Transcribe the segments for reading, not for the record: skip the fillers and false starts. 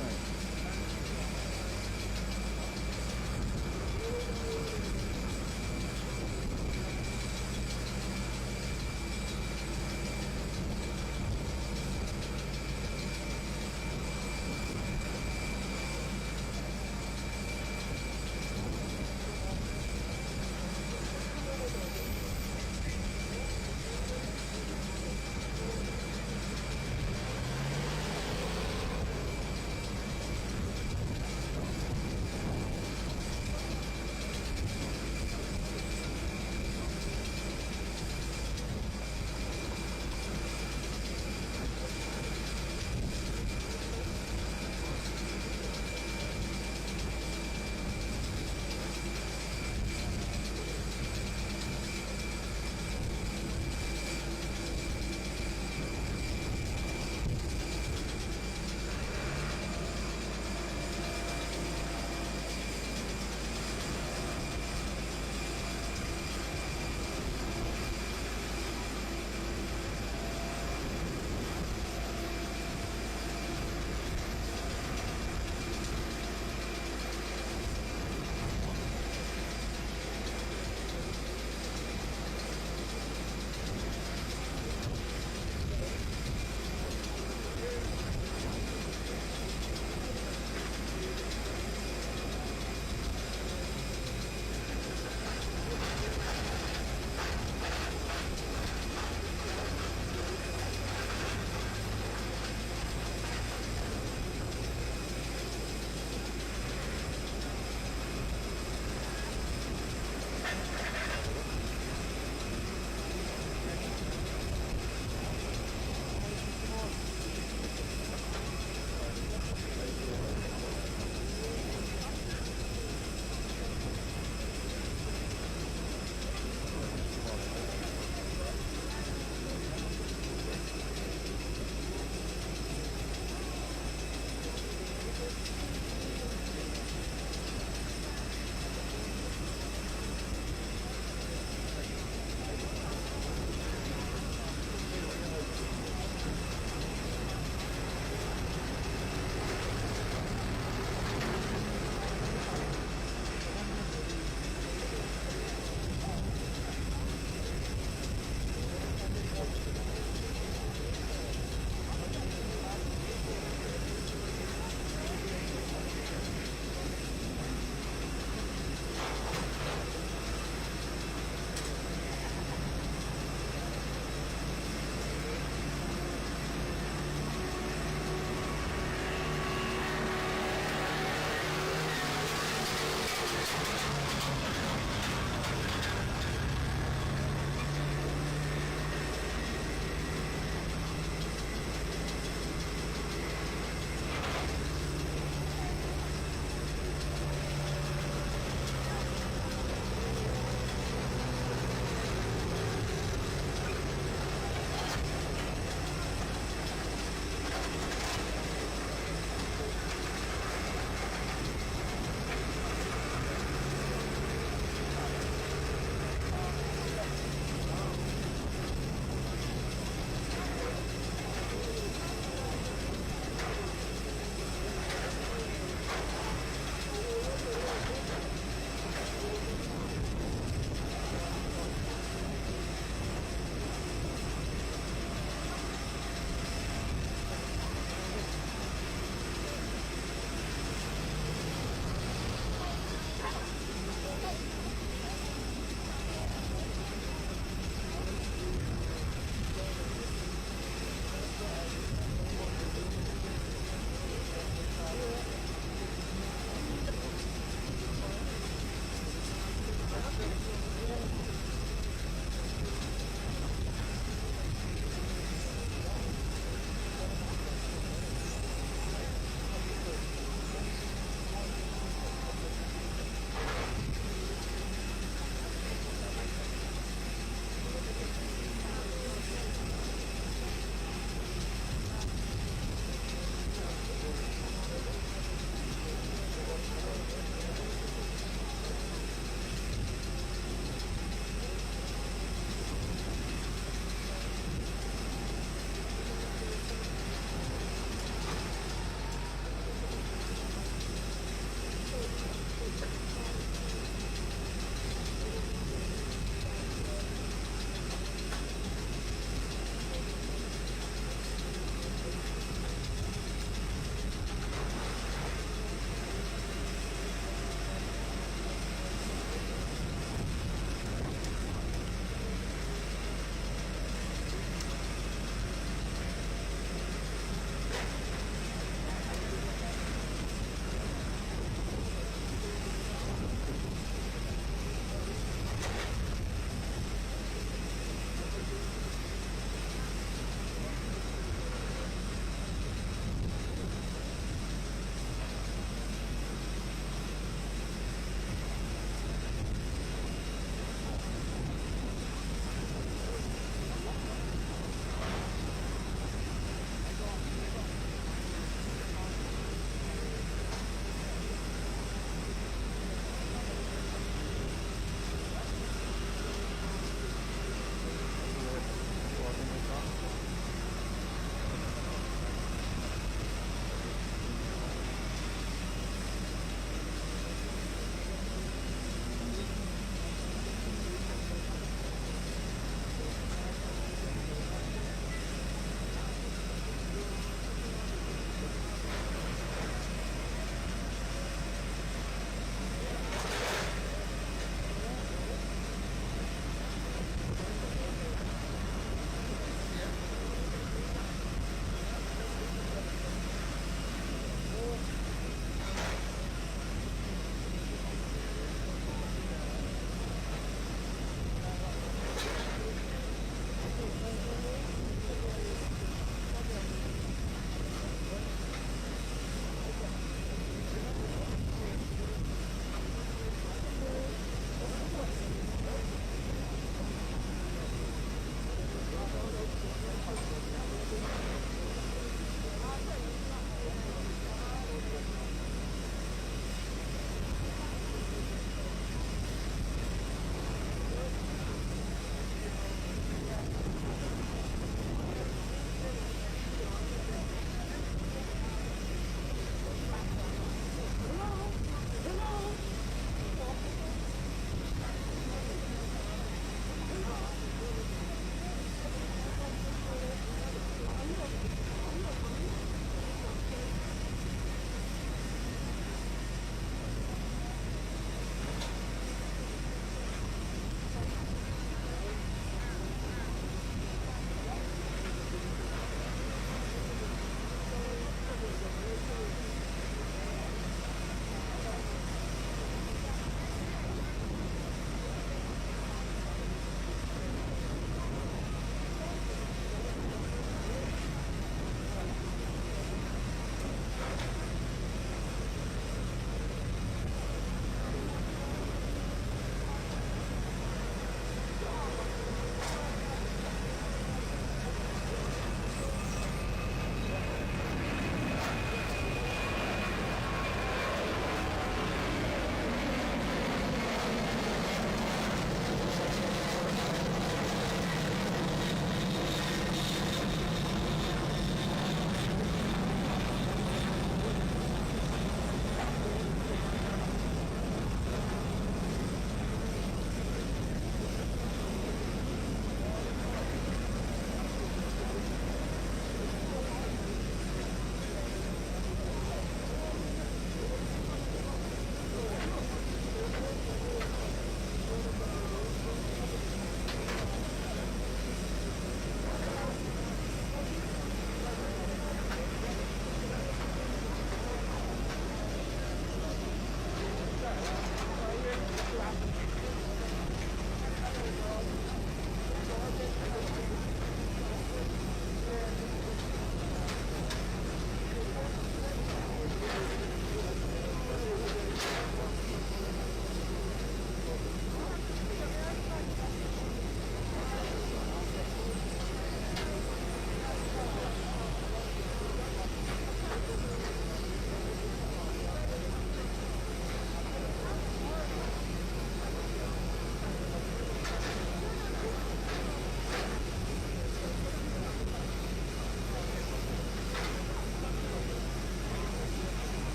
Right.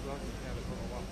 Vlog snel på vad.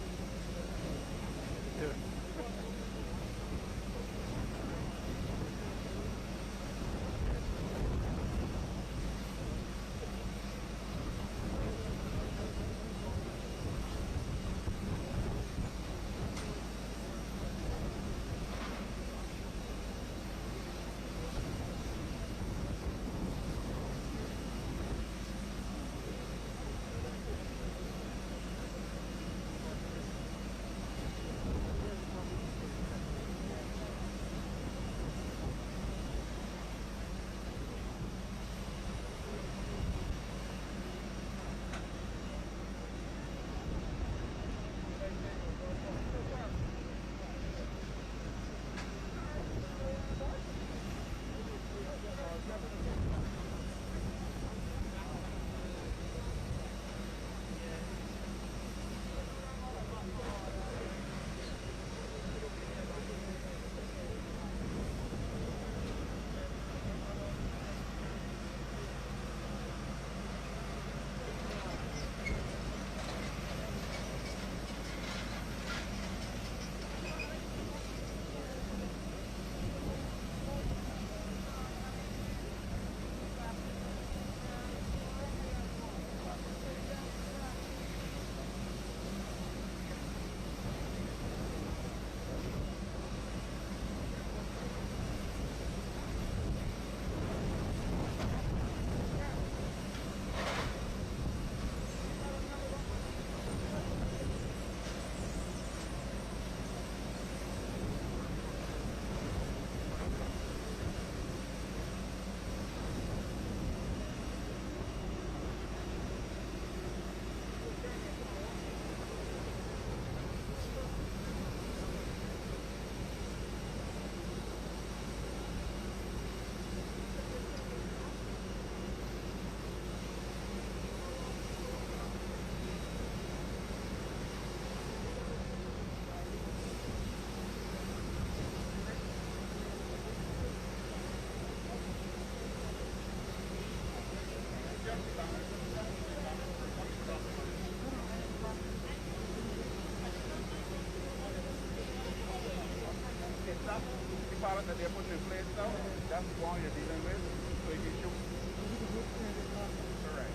The product that they're putting in place now, that's the one you're dealing with, so you can show. Correct.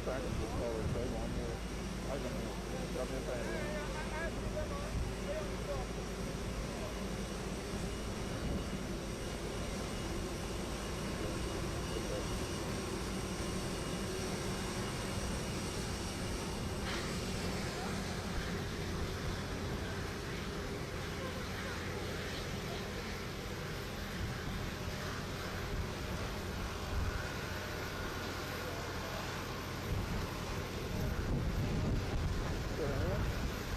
I can just call it table. I can drop your thing. Good, huh?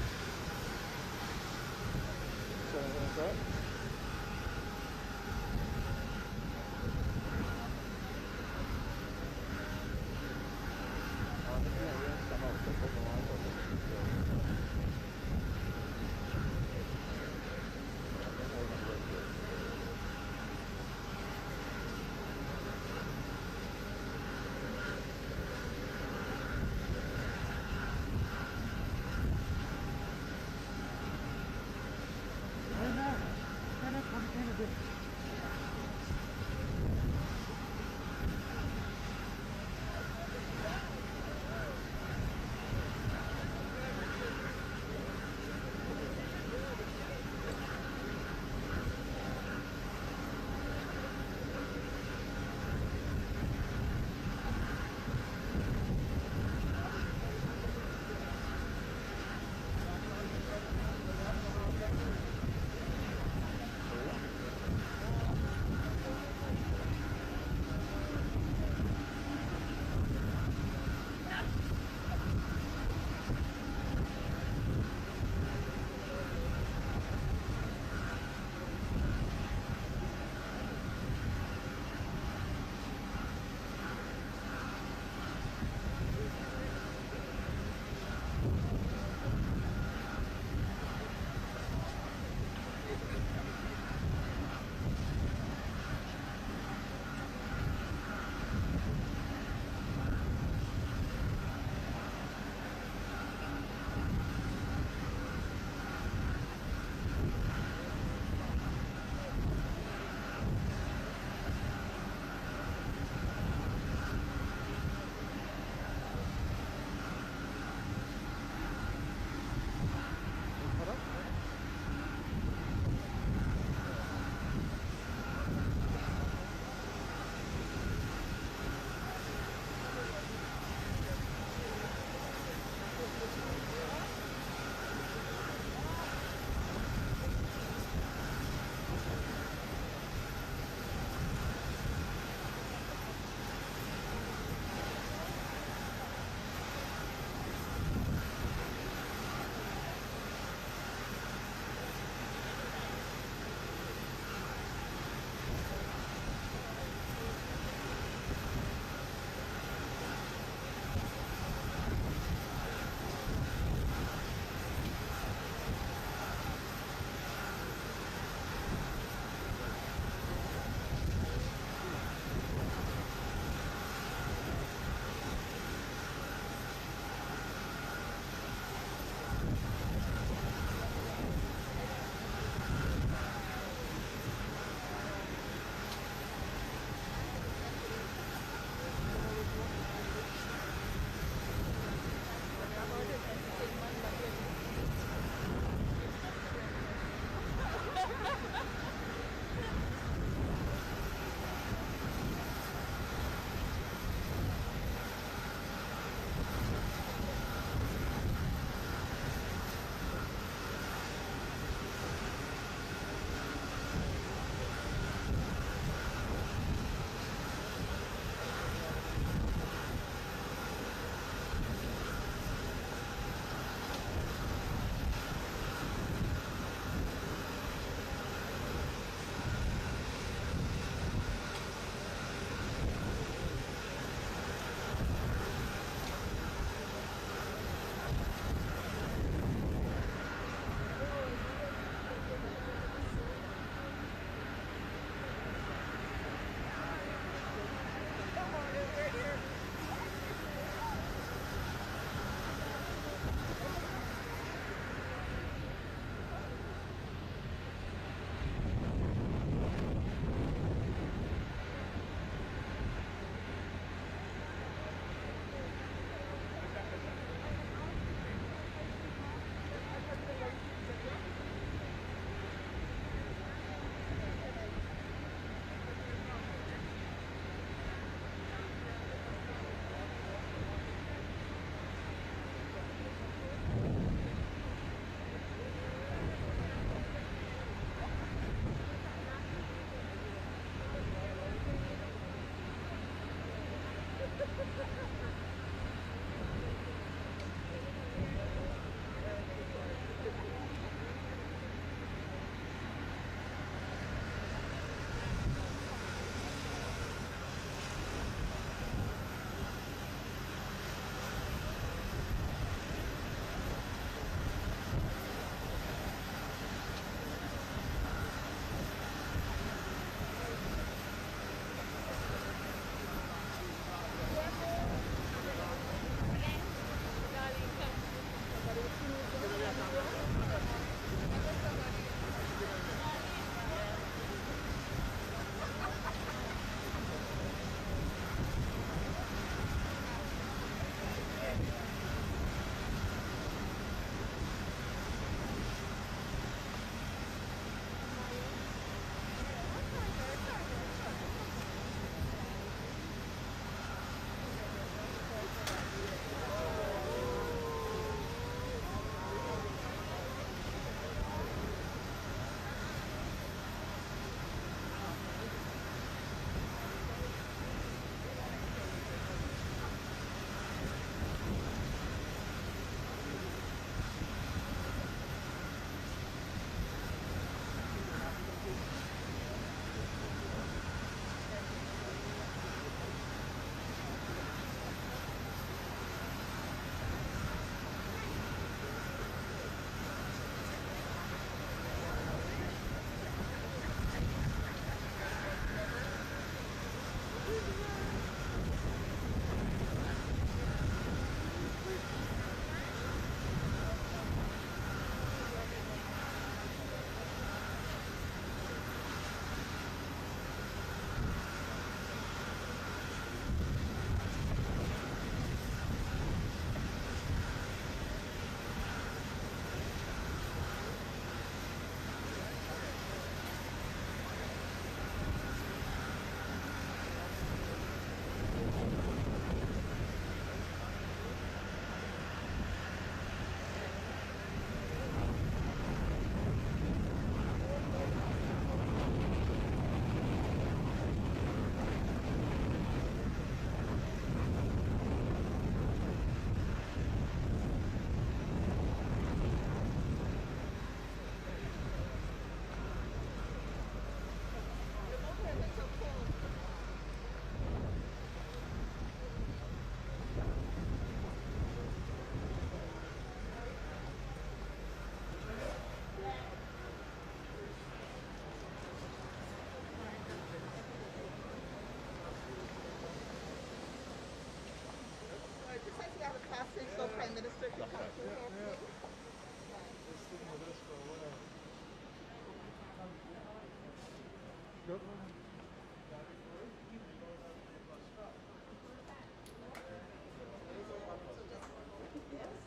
Prime Minister to come through here, please.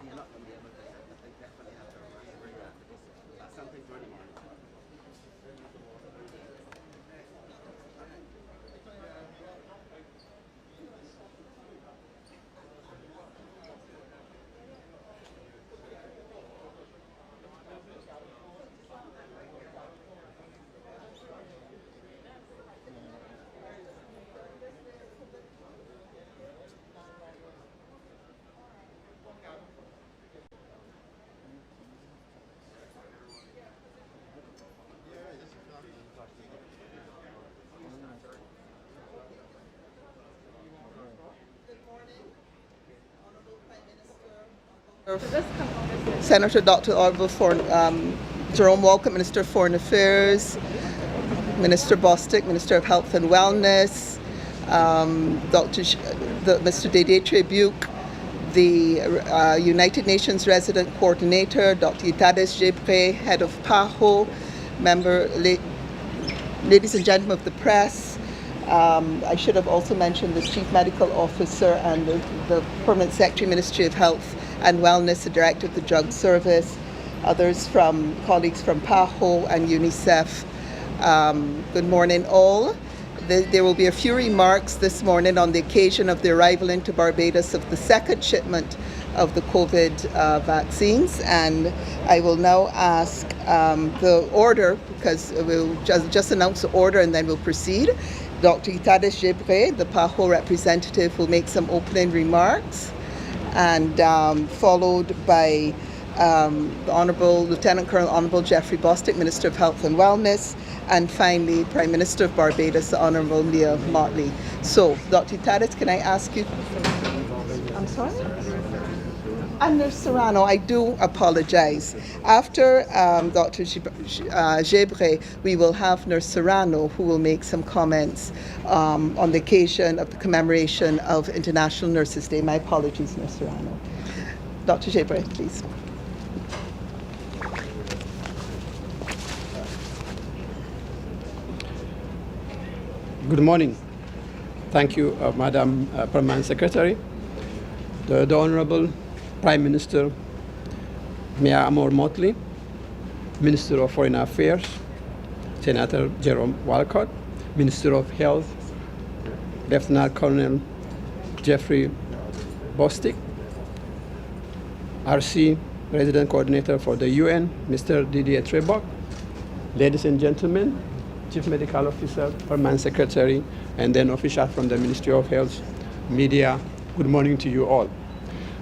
You're not going to be able to, I think definitely have to bring that because something's running on. Senator Dr. Orville Jerome Walcott, Minister of Foreign Affairs, Minister Bostic, Minister of Health and Wellness, Mr. Didier Buke, the United Nations Resident Coordinator, Dr. Itades Gebre, Head of PAHO, ladies and gentlemen of the press. I should have also mentioned the Chief Medical Officer and the Permanent Secretary, Ministry of Health and Wellness, the Director of the Drug Service, others from colleagues from PAHO and UNICEF. Good morning all. There will be a few remarks this morning on the occasion of the arrival into Barbados of the second shipment of the COVID vaccines, and I will now ask the order, because we'll just announce the order and then we'll proceed. Dr. Itades Gebre, the PAHO representative, will make some opening remarks, and followed by the Honourable Lieutenant Colonel Honourable Jeffrey Bostic, Minister of Health and Wellness, and finally Prime Minister of Barbados, the Honourable Leah Motley. So, Dr. Itades, can I ask you? I'm sorry? And Nurse Serrano, I do apologize. After Dr. Gebre, we will have Nurse Serrano, who will make some comments on the occasion of the commemoration of International Nurses Day. My apologies, Nurse Serrano. Dr. Gebre, please. Good morning. Thank you, Madam Permanent Secretary, the Honorable Prime Minister Mia Amor Motley, Minister of Foreign Affairs, Senator Jerome Walcott, Minister of Health, Lieutenant Colonel Jeffrey Bostic, RC Resident Coordinator for the UN, Mr. Didier Trebok, ladies and gentlemen, Chief Medical Officer, Permanent Secretary, and then officials from the Ministry of Health, media, good morning to you all.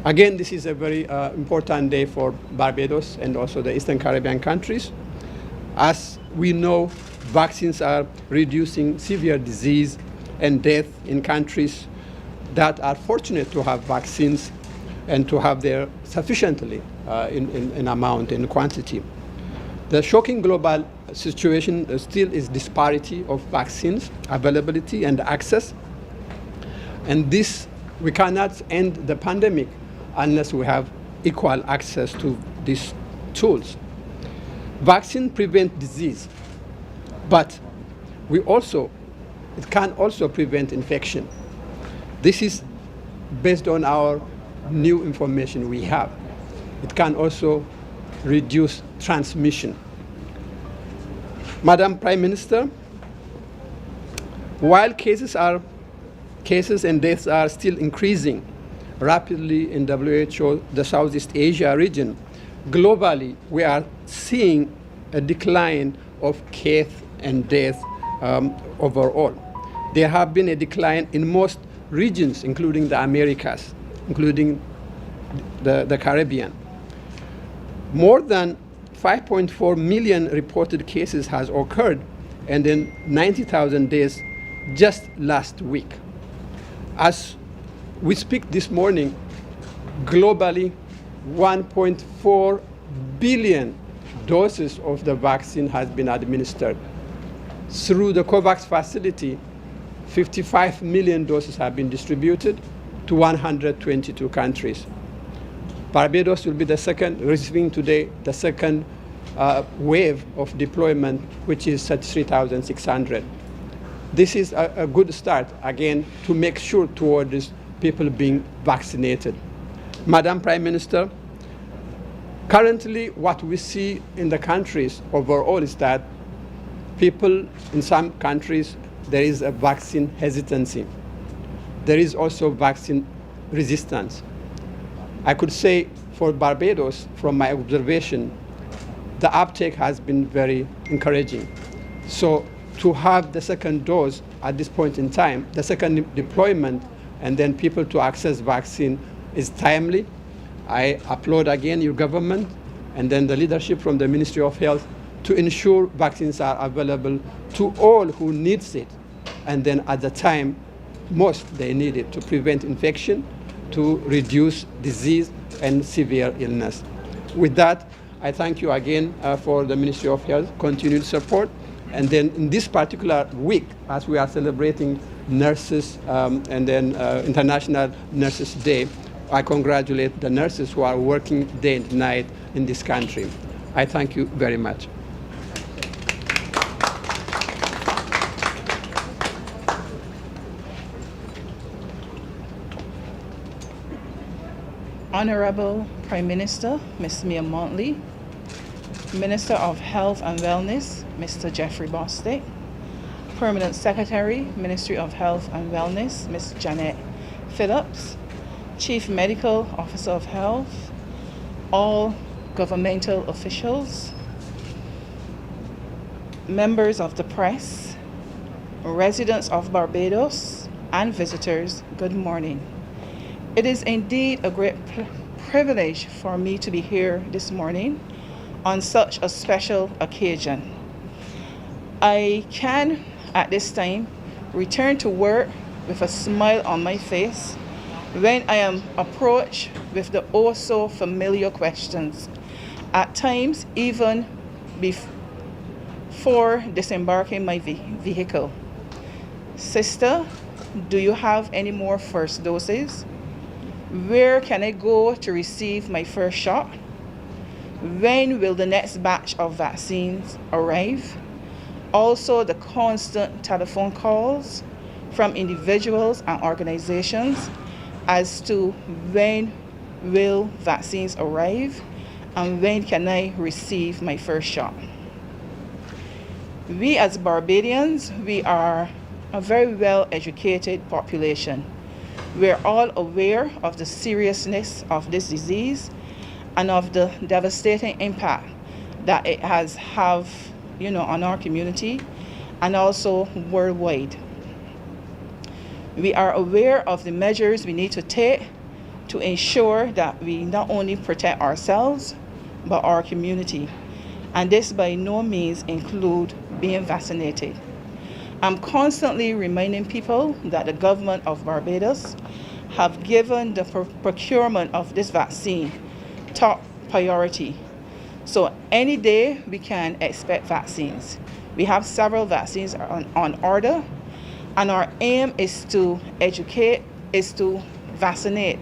Again, this is a very important day for Barbados and also the Eastern Caribbean countries. As we know, vaccines are reducing severe disease and death in countries that are fortunate to have vaccines and to have their sufficiently in amount and quantity. The shocking global situation still is disparity of vaccines, availability and access. And this, we cannot end the pandemic unless we have equal access to these tools. Vaccine prevent disease, but it can also prevent infection. This is based on our new information we have. It can also reduce transmission. Madam Prime Minister, while cases and deaths are still increasing rapidly in WHO, the Southeast Asia region, globally we are seeing a decline of case and death overall. There have been a decline in most regions, including the Americas, including the Caribbean. More than 5.4 million reported cases has occurred, and then 90,000 deaths just last week. As we speak this morning, globally, 1.4 billion doses of the vaccine has been administered. Through the COVAX facility, 55 million doses have been distributed to 122 countries. Barbados will be the second, receiving today the second wave of deployment, which is 33,600. This is a good start, again, to make sure towards people being vaccinated. Madam Prime Minister, currently what we see in the countries overall is that people in some countries, there is a vaccine hesitancy. There is also vaccine resistance. I could say for Barbados, from my observation, the uptake has been very encouraging. So to have the second dose at this point in time, the second deployment, and then people to access vaccine is timely. I applaud again your government and then the leadership from the Ministry of Health to ensure vaccines are available to all who needs it, and then at the time most they need it to prevent infection, to reduce disease and severe illness. With that, I thank you again for the Ministry of Health continued support. And then in this particular week, as we are celebrating nurses and then International Nurses Day, I congratulate the nurses who are working day and night in this country. I thank you very much. Honorable Prime Minister, Ms. Mia Montley, Minister of Health and Wellness, Mr. Jeffrey Bostic, Permanent Secretary, Ministry of Health and Wellness, Ms. Janet Phillips, Chief Medical Officer of Health, all governmental officials, members of the press, residents of Barbados, and visitors, good morning. It is indeed a great privilege for me to be here this morning on such a special occasion. I can, at this time, return to work with a smile on my face when I am approached with the oh so familiar questions, at times even before disembarking my vehicle. Sister, do you have any more first doses? Where can I go to receive my first shot? When will the next batch of vaccines arrive? Also, the constant telephone calls from individuals and organizations as to when will vaccines arrive and when can I receive my first shot. We as Barbadians, we are a very well-educated population. We're all aware of the seriousness of this disease and of the devastating impact that it has on our community and also worldwide. We are aware of the measures we need to take to ensure that we not only protect ourselves, but our community. And this by no means include being vaccinated. I'm constantly reminding people that the government of Barbados have given the procurement of this vaccine top priority. So any day we can expect vaccines. We have several vaccines on order, and our aim is to educate is to vaccinate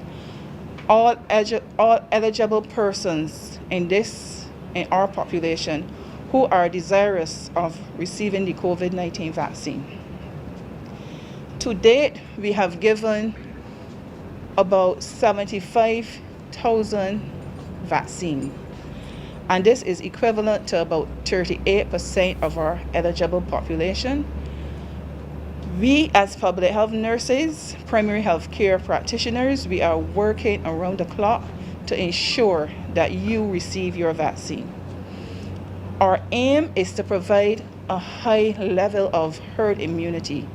all eligible persons in our population who are desirous of receiving the COVID-19 vaccine. To date, we have given about 75,000 vaccines, and this is equivalent to about 38% of our eligible population. We as public health nurses, primary health care practitioners, we are working around the clock to ensure that you receive your vaccine. Our aim is to provide a high level of herd immunity.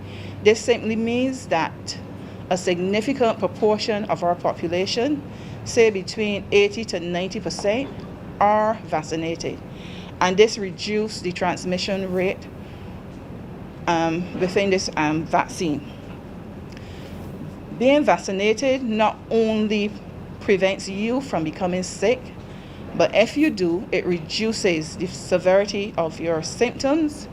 This simply means that a significant proportion of our population, say between 80 to 90%, are vaccinated. And this reduces the transmission rate within this vaccine. Being vaccinated not only prevents you from becoming sick, but if you do, it reduces the severity of your symptoms,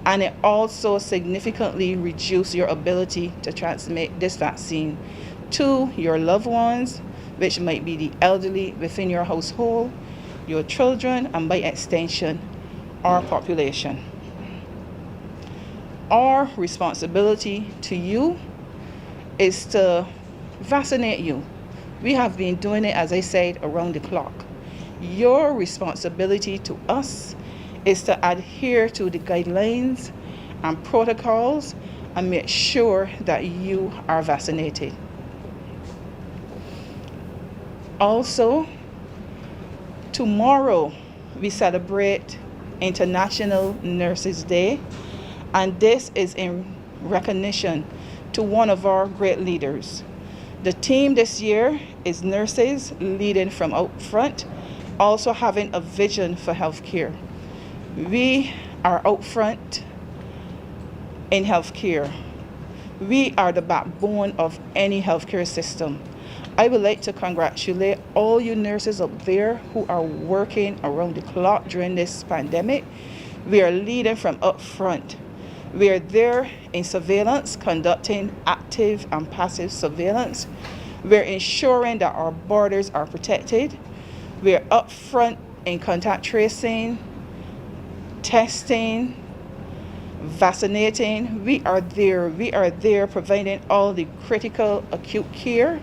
and it also significantly reduces your ability to transmit this vaccine to your loved ones, which might be the elderly within your household, your children, and by extension, our population. Our responsibility to you is to vaccinate you. We have been doing it, as I said, around the clock. Your responsibility to us is to adhere to the guidelines and protocols and make sure that you are vaccinated. Also, tomorrow we celebrate International Nurses Day, and this is in recognition to one of our great leaders. The theme this year is nurses leading from out front, also having a vision for healthcare. We are out front in healthcare. We are the backbone of any healthcare system. I would like to congratulate all you nurses up there who are working around the clock during this pandemic. We are leading from up front. We are there in surveillance, conducting active and passive surveillance. We're ensuring that our borders are protected. We're up front in contact tracing, testing, vaccinating. We are there providing all the critical acute care.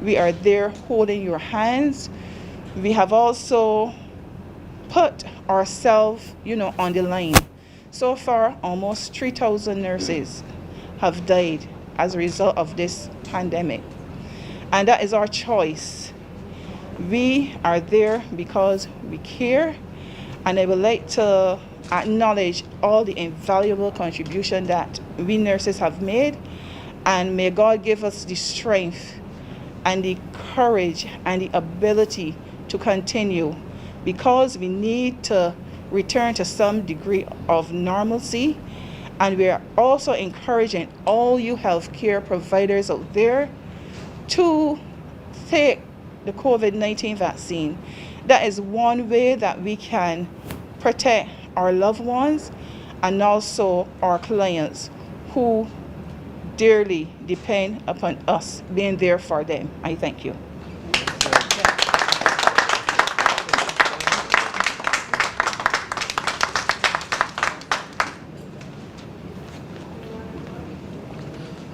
We are there holding your hands. We have also put ourselves, on the line. So far, almost 3,000 nurses have died as a result of this pandemic. And that is our choice. We are there because we care, and I would like to acknowledge all the invaluable contribution that we nurses have made, and may God give us the strength and the courage and the ability to continue, because we need to return to some degree of normalcy. And we are also encouraging all you healthcare providers out there to take the COVID-19 vaccine. That is one way that we can protect our loved ones and also our clients who dearly depend upon us being there for them. I thank you.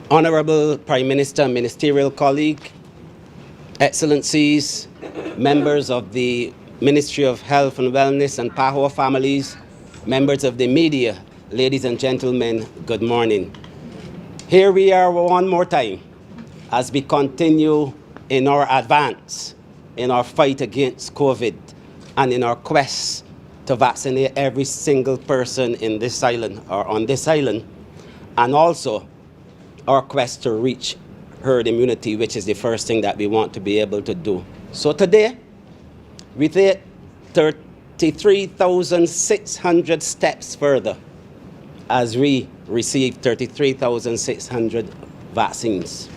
Honorable Prime Minister, ministerial colleague, Excellencies, members of the Ministry of Health and Wellness and PAHO families, members of the media, ladies and gentlemen, good morning. Here we are one more time as we continue in our advance in our fight against COVID and in our quest to vaccinate every single person in this island or on this island, and also our quest to reach herd immunity, which is the first thing that we want to be able to do. So today, we take 33,600 steps further as we receive 33,600 vaccines.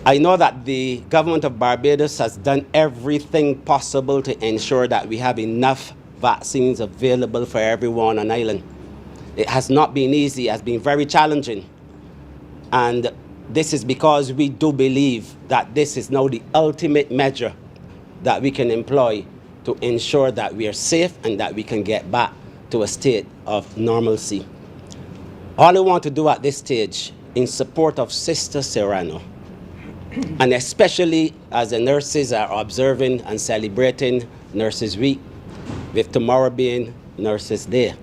I know that the government of Barbados has done everything possible to ensure that we have enough vaccines available for everyone on island. It has not been easy, it has been very challenging. And This is because we do believe that this is now the ultimate measure that we can employ to ensure that we are safe and that we can get back to a state of normalcy. All I want to do at this stage in support of Sister Serrano, and especially as the nurses are observing and celebrating Nurses Week, with tomorrow being Nurses Day.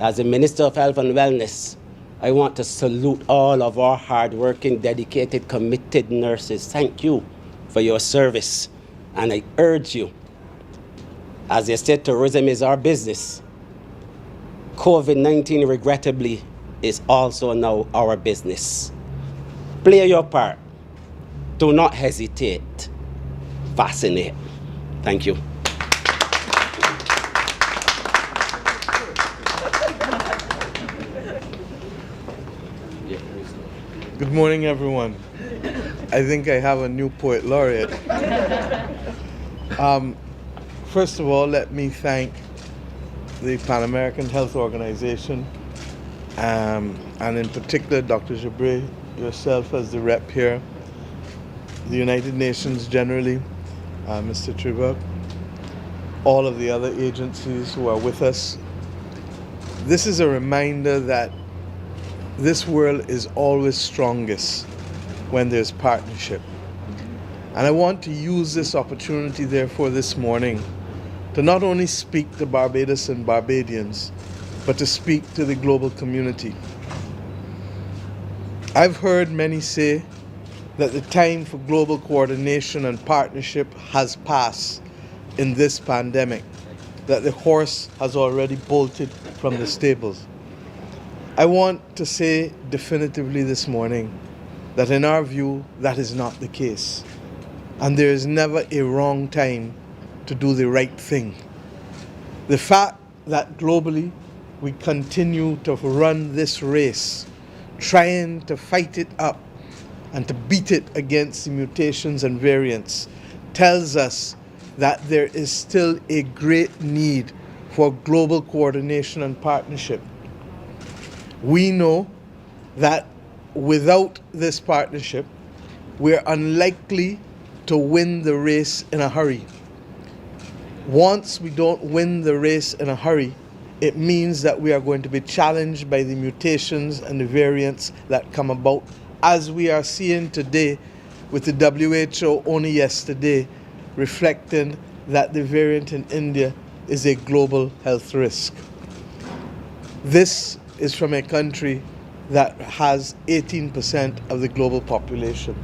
As the Minister of Health and Wellness, I want to salute all of our hardworking, dedicated, committed nurses. Thank you for your service. And I urge you, as they said, tourism is our business. COVID-19, regrettably, is also now our business. Play your part. Do not hesitate. Vaccinate. Thank you. Good morning, everyone. I think I have a new poet laureate. First of all, let me thank the Pan American Health Organization, and in particular, Dr. Jabre, yourself as the rep here, the United Nations generally, Mr. Trebek, all of the other agencies who are with us. This is a reminder that this world is always strongest when there's partnership. And I want to use this opportunity, therefore, this morning to not only speak to Barbados and Barbadians, but to speak to the global community. I've heard many say that the time for global coordination and partnership has passed in this pandemic, that the horse has already bolted from the stables. I want to say definitively this morning that in our view, that is not the case. And there is never a wrong time to do the right thing. The fact that globally we continue to run this race, trying to fight it up and to beat it against the mutations and variants, tells us that there is still a great need for global coordination and partnership. We know that without this partnership, we're unlikely to win the race in a hurry. Once we don't win the race in a hurry, it means that we are going to be challenged by the mutations and the variants that come about, as we are seeing today with the WHO only yesterday reflecting that the variant in India is a global health risk. This is from a country that has 18% of the global population.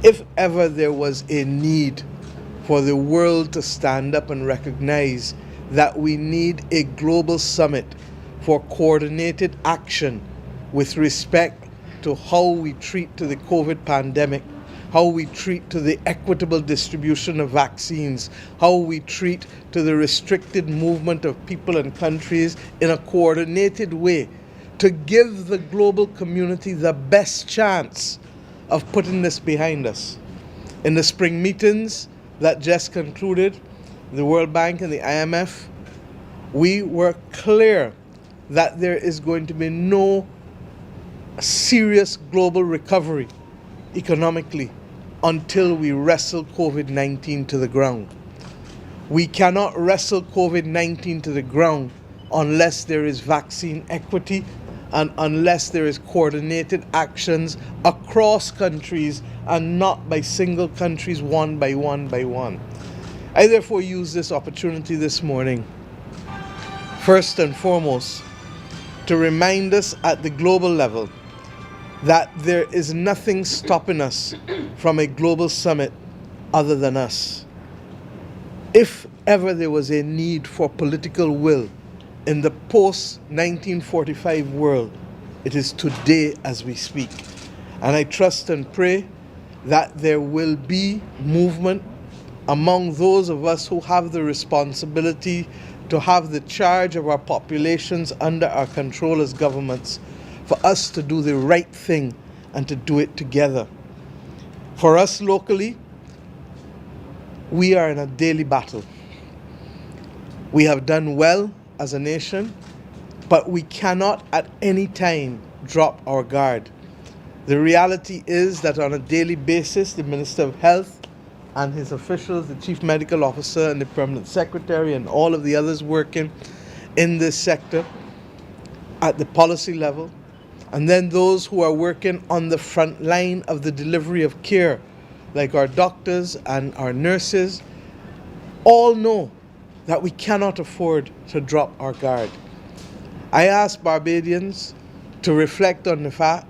If ever there was a need for the world to stand up and recognize that we need a global summit for coordinated action with respect to how we treat to the COVID pandemic, how we treat to the equitable distribution of vaccines, how we treat to the restricted movement of people and countries in a coordinated way to give the global community the best chance of putting this behind us. In the spring meetings that just concluded, the World Bank and the IMF, we were clear that there is going to be no serious global recovery economically until we wrestle COVID-19 to the ground. We cannot wrestle COVID-19 to the ground unless there is vaccine equity and unless there is coordinated actions across countries and not by single countries one by one by one. I therefore use this opportunity this morning, first and foremost, to remind us at the global level that there is nothing stopping us from a global summit other than us. If ever there was a need for political will in the post-1945 world, it is today as we speak. And I trust and pray that there will be movement among those of us who have the responsibility to have the charge of our populations under our control as governments, for us to do the right thing and to do it together. For us locally, we are in a daily battle. We have done well as a nation, but we cannot at any time drop our guard. The reality is that on a daily basis, the Minister of Health and his officials, the Chief Medical Officer and the Permanent Secretary and all of the others working in this sector at the policy level, and then those who are working on the front line of the delivery of care, like our doctors and our nurses, all know that we cannot afford to drop our guard. I ask Barbadians to reflect on the fact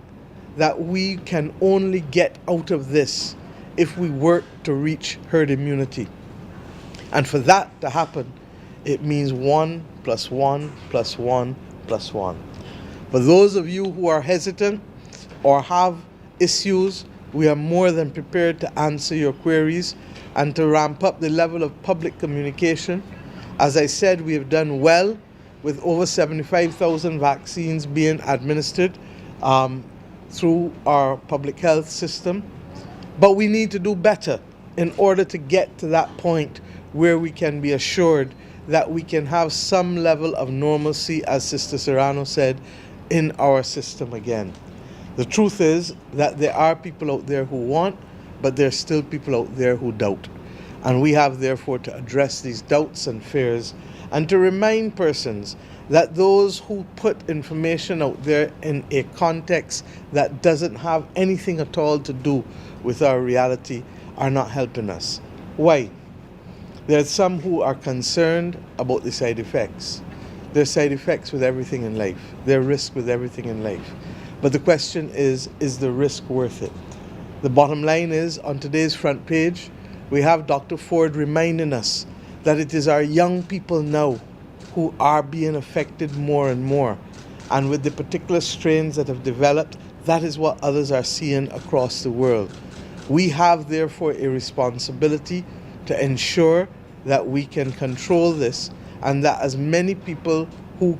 that we can only get out of this if we work to reach herd immunity. And for that to happen, it means 1 + 1 + 1 + 1. For those of you who are hesitant or have issues, we are more than prepared to answer your queries and to ramp up the level of public communication. As I said, we have done well with over 75,000 vaccines being administered through our public health system. But we need to do better in order to get to that point where we can be assured that we can have some level of normalcy, as Sister Serrano said, in our system again. The truth is that there are people out there who want, but there are still people out there who doubt. And we have therefore to address these doubts and fears and to remind persons that those who put information out there in a context that doesn't have anything at all to do with our reality are not helping us. Why? There are some who are concerned about the side effects. There are side effects with everything in life. There are risks with everything in life. But the question is the risk worth it? The bottom line is, on today's front page, we have Dr. Ford reminding us that it is our young people now who are being affected more and more. And with the particular strains that have developed, that is what others are seeing across the world. We have therefore a responsibility to ensure that we can control this and that as many people who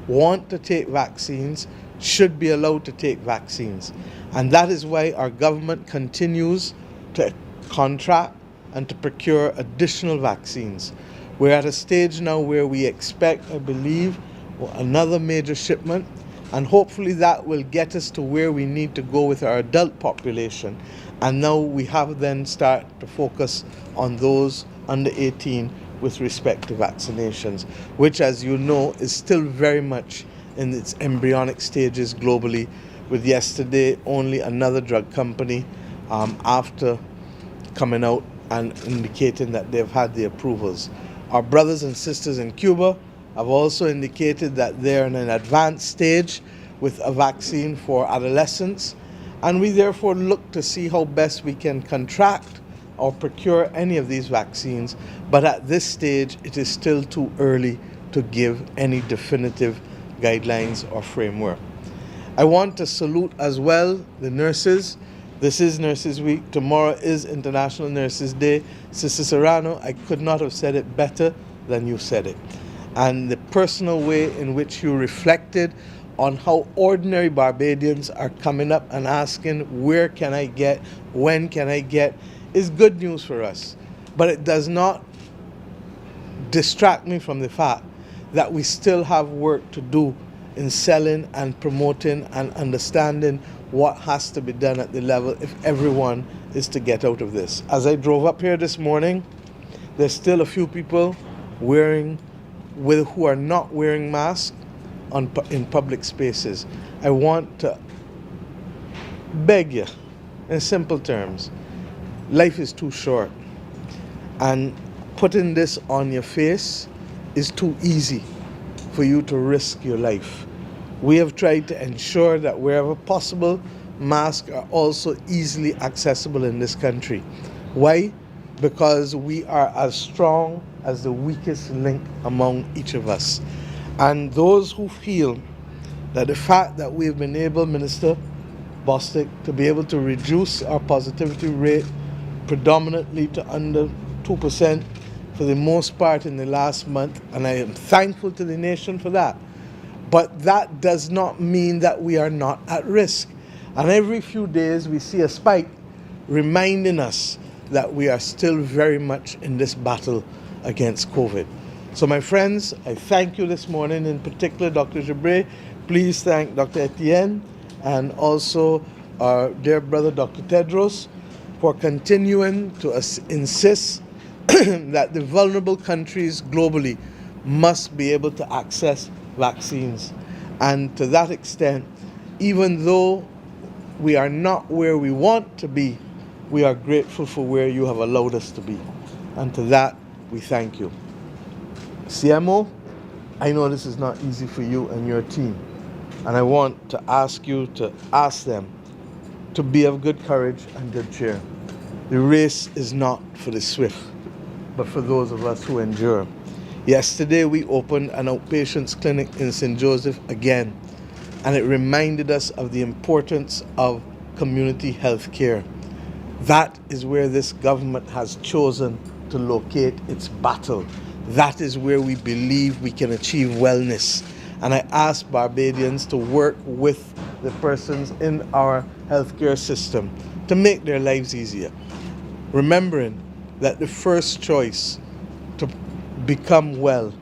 want to take vaccines should be allowed to take vaccines. And that is why our government continues to contract and to procure additional vaccines. We're at a stage now where we expect, I believe, another major shipment, and hopefully that will get us to where we need to go with our adult population. And now we have then start to focus on those under 18 with respect to vaccinations, which, as you know, is still very much in its embryonic stages globally, with yesterday only another drug company after coming out and indicating that they've had the approvals. Our brothers and sisters in Cuba have also indicated that they're in an advanced stage with a vaccine for adolescents, and we therefore look to see how best we can contract or procure any of these vaccines. But at this stage, it is still too early to give any definitive guidelines or framework. I want to salute as well the nurses. This is Nurses Week. Tomorrow is International Nurses Day. Sister Serrano, I could not have said it better than you said it. And the personal way in which you reflected on how ordinary Barbadians are coming up and asking, where can I get, when can I get, is good news for us. But it does not distract me from the fact that we still have work to do in selling and promoting and understanding what has to be done at the level if everyone is to get out of this. As I drove up here this morning, there's still a few people who are not wearing masks in public spaces. I want to beg you, in simple terms, life is too short, and putting this on your face is too easy for you to risk your life. We have tried to ensure that wherever possible, masks are also easily accessible in this country. Why? Because we are as strong as the weakest link among each of us. And those who feel that the fact that we have been able, Minister Bostic, to be able to reduce our positivity rate predominantly to under 2% for the most part in the last month, and I am thankful to the nation for that. But that does not mean that we are not at risk. And every few days we see a spike reminding us that we are still very much in this battle against COVID. So my friends, I thank you this morning, in particular Dr. Gibre. Please thank Dr. Etienne and also our dear brother Dr. Tedros for continuing to insist that the vulnerable countries globally must be able to access vaccines. And to that extent, even though we are not where we want to be, we are grateful for where you have allowed us to be. And to that, we thank you. CMO, I know this is not easy for you and your team. And I want to ask you to ask them to be of good courage and good cheer. The race is not for the swift, but for those of us who endure. Yesterday, we opened an outpatients clinic in St. Joseph again, and it reminded us of the importance of community health care. That is where this government has chosen to locate its battle. That is where we believe we can achieve wellness. And I ask Barbadians to work with the persons in our healthcare system to make their lives easier. Remembering that the first choice to become well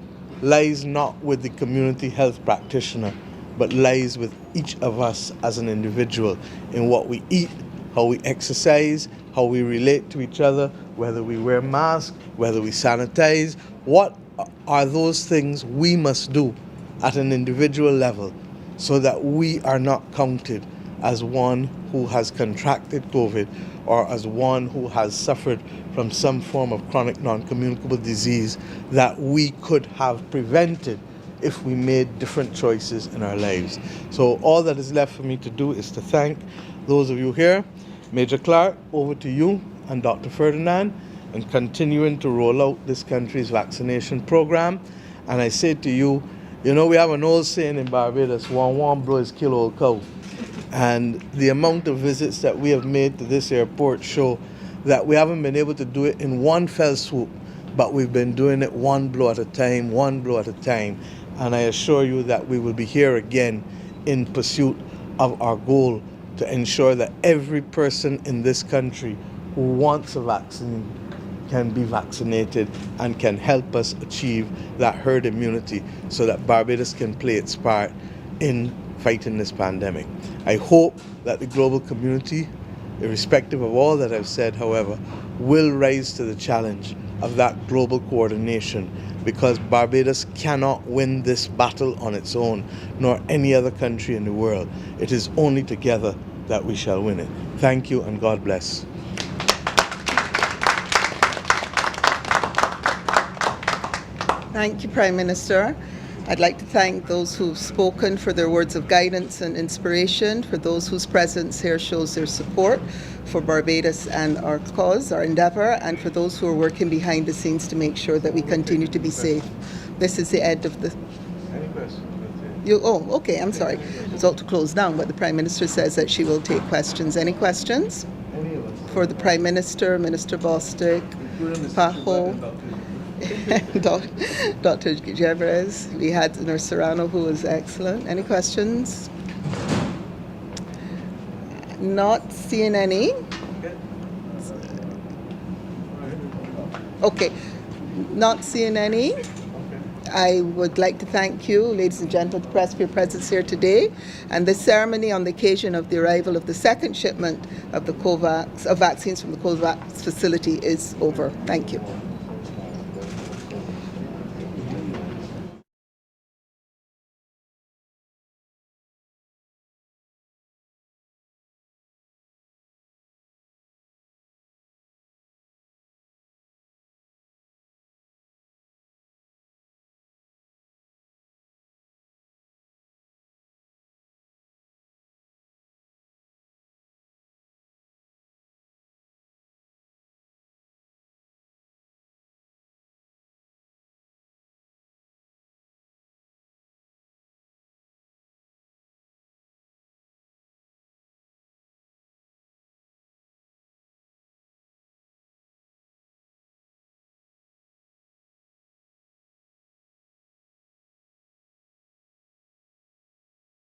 lies not with the community health practitioner, but lies with each of us as an individual in what we eat, how we exercise, how we relate to each other, whether we wear masks, whether we sanitize. What are those things we must do at an individual level so that we are not counted as one who has contracted COVID or as one who has suffered from some form of chronic non-communicable disease that we could have prevented if we made different choices in our lives. So all that is left for me to do is to thank those of you here. Major Clark, over to you and Dr. Ferdinand, and continuing to roll out this country's vaccination program. And I say to you, you know, we have an old saying in Barbados, one blows kill old cow. And the amount of visits that we have made to this airport show that we haven't been able to do it in one fell swoop, but we've been doing it one blow at a time, one blow at a time. And I assure you that we will be here again in pursuit of our goal to ensure that every person in this country who wants a vaccine can be vaccinated and can help us achieve that herd immunity so that Barbados can play its part in fighting this pandemic. I hope that the global community, irrespective of all that I've said, however, will rise to the challenge of that global coordination, because Barbados cannot win this battle on its own, nor any other country in the world. It is only together that we shall win it. Thank you and God bless. Thank you, Prime Minister. I'd like to thank those who've spoken for their words of guidance and inspiration, for those whose presence here shows their support for Barbados and our cause, our endeavour, and for those who are working behind the scenes to make sure that we continue to be safe. This is the end of the... Any questions? Okay, I'm sorry. It's all to close down, but the Prime Minister says that she will take questions. Any questions? Any of us? For the Prime Minister, Minister Bostic, PAHO, Dr. Jevres. We had Nurse Serrano, who was excellent. Any questions? Not seeing any. Okay, not seeing any. I would like to thank you, ladies and gentlemen, the press, for your presence here today. And this ceremony on the occasion of the arrival of the second shipment of the COVAX, of vaccines from the COVAX facility is over. Thank you.